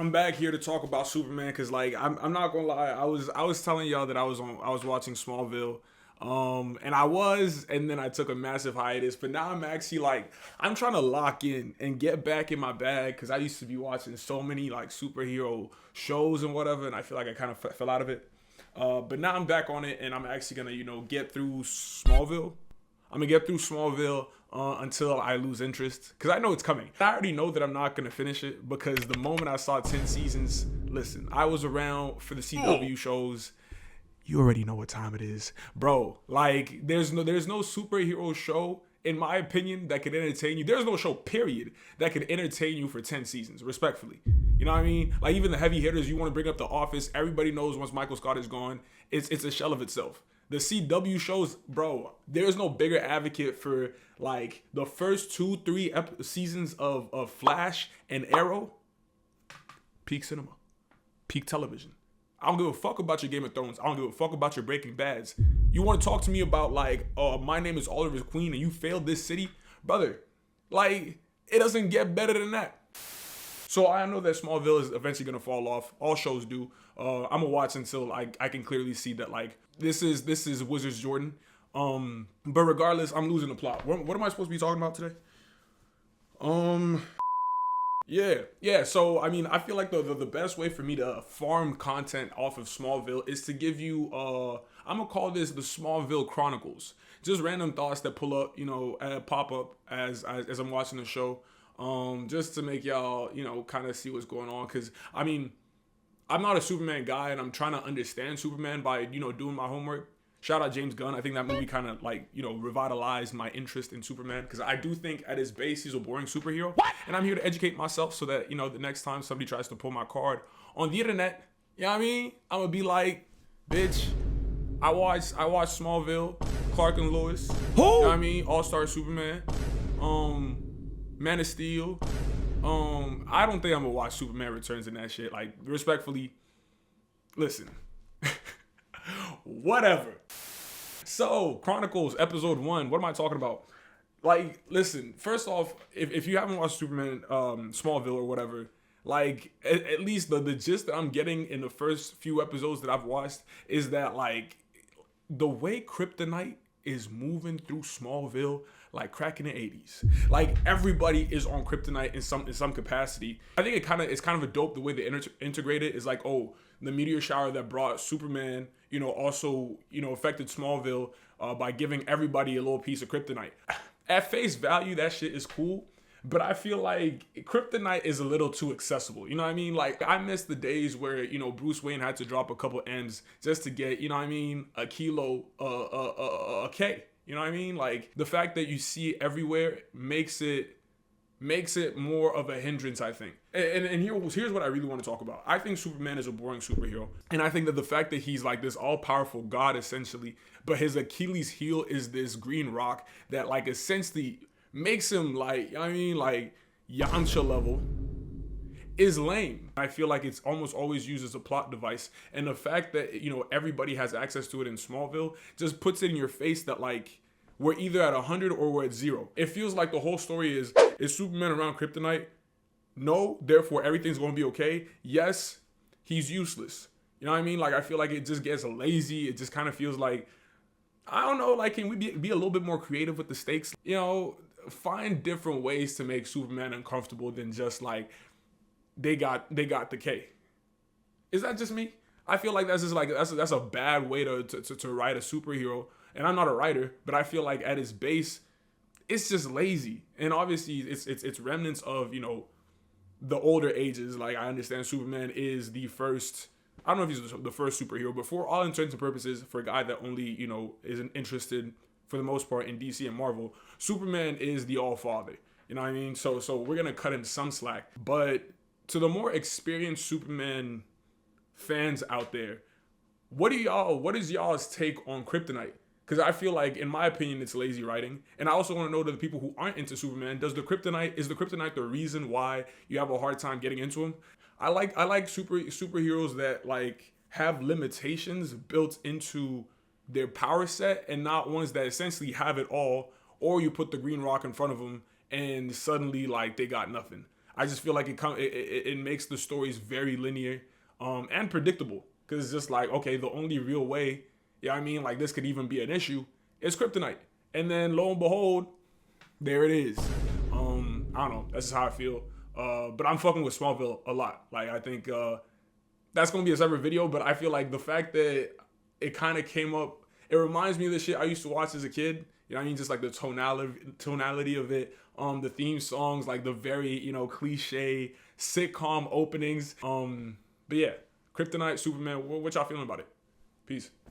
I'm back here to talk about Superman because, like, I'm not gonna lie, I was telling y'all that I was watching Smallville, and then I took a massive hiatus. But now I'm actually like, I'm trying to lock in and get back in my bag because I used to be watching so many like superhero shows and whatever, and I feel like I kind of fell out of it. But now I'm back on it, and I'm actually gonna get through Smallville. I'm gonna get through Smallville until I lose interest, because I know it's coming. I already know that I'm not gonna finish it because the moment I saw 10 seasons, listen, I was around for the CW shows. You already know what time it is, bro. Like, there's no superhero show, in my opinion, that could entertain you. There's no show, period, that could entertain you for 10 seasons, respectfully. You know what I mean? Like, even the heavy hitters, you want to bring up The Office. Everybody knows once Michael Scott is gone, it's a shell of itself. The CW shows, bro, there's no bigger advocate for, like, the first 2-3 seasons of Flash and Arrow. Peak cinema. Peak television. I don't give a fuck about your Game of Thrones. I don't give a fuck about your Breaking Bads. You want to talk to me about, like, My Name is Oliver Queen and you failed this city? Brother, like, it doesn't get better than that. So I know that Smallville is eventually going to fall off. All shows do. I'm going to watch until I can clearly see that, like, this is Wizards Jordan. But regardless, I'm losing the plot. What am I supposed to be talking about today? Yeah. So, I mean, I feel like the best way for me to farm content off of Smallville is to give you, I'm going to call this the Smallville Chronicles. Just random thoughts that pull up, pop up as I'm watching the show. Just to make y'all, kind of see what's going on. Because, I mean, I'm not a Superman guy, and I'm trying to understand Superman by, doing my homework. Shout out James Gunn. I think that movie kind of, like, revitalized my interest in Superman. Because I do think at his base, he's a boring superhero. What? And I'm here to educate myself so that, the next time somebody tries to pull my card on the internet, you know what I mean? I'm going to be like, bitch, I watched Smallville, Clark and Lois. Who? You know what I mean? All-Star Superman. Man of Steel. I don't think I'm gonna watch Superman Returns and that shit. Like, respectfully, listen. Whatever. So, Chronicles, episode 1. What am I talking about? Like, listen, first off, if you haven't watched Superman, Smallville or whatever, like, at least the gist that I'm getting in the first few episodes that I've watched is that, like, the way Kryptonite is moving through Smallville, like crack in the 80s. Like, everybody is on Kryptonite in some capacity. I think it's kind of a dope the way they integrate it. Is like, oh, the meteor shower that brought Superman, also, affected Smallville by giving everybody a little piece of Kryptonite. At face value, that shit is cool. But I feel like Kryptonite is a little too accessible. You know what I mean? Like, I miss the days where, Bruce Wayne had to drop a couple M's just to get, a kilo, a K. You know what I mean? Like, the fact that you see it everywhere makes it more of a hindrance, I think. And here's what I really want to talk about. I think Superman is a boring superhero. And I think that the fact that he's like this all-powerful god, essentially, but his Achilles heel is this green rock that, like, essentially makes him, like, like Yamcha level, is lame. I feel like it's almost always used as a plot device. And the fact that, everybody has access to it in Smallville just puts it in your face that, like, we're either at 100 or we're at 0. It feels like the whole story is Superman around Kryptonite? No, therefore everything's going to be okay. Yes, he's useless. You know what I mean? Like, I feel like it just gets lazy. It just kind of feels like, I don't know, like, can we be a little bit more creative with the stakes? Find different ways to make Superman uncomfortable than just, like, they got the K. Is that just me? I feel like that's just like that's a bad way to write a superhero. And I'm not a writer, but I feel like at its base, it's just lazy. And obviously, it's remnants of the older ages. Like, I understand Superman is the first. I don't know if he's the first superhero, but for all intents and purposes, for a guy that only isn't interested for the most part in DC and Marvel, Superman is the All-Father. You know what I mean? So we're gonna cut him some slack, but to the more experienced Superman fans out there, what is y'all's take on Kryptonite? Because I feel like, in my opinion, it's lazy writing. And I also want to know to the people who aren't into Superman, is the Kryptonite the reason why you have a hard time getting into him? I like superheroes that, like, have limitations built into their power set, and not ones that essentially have it all, or you put the green rock in front of them and suddenly, like, they got nothing. I just feel like it makes the stories very linear and predictable, because it's just like, okay, the only real way, you know what I mean, like this could even be an issue is Kryptonite, and then lo and behold, there it is. I don't know, that's just how I feel. But I'm fucking with Smallville a lot. Like, I think that's gonna be a separate video, but I feel like the fact that it kind of came up, it reminds me of the shit I used to watch as a kid. You know what I mean? Just like the tonality of it, the theme songs, like the very, you know, cliche sitcom openings. But yeah, Kryptonite, Superman, what y'all feeling about it? Peace.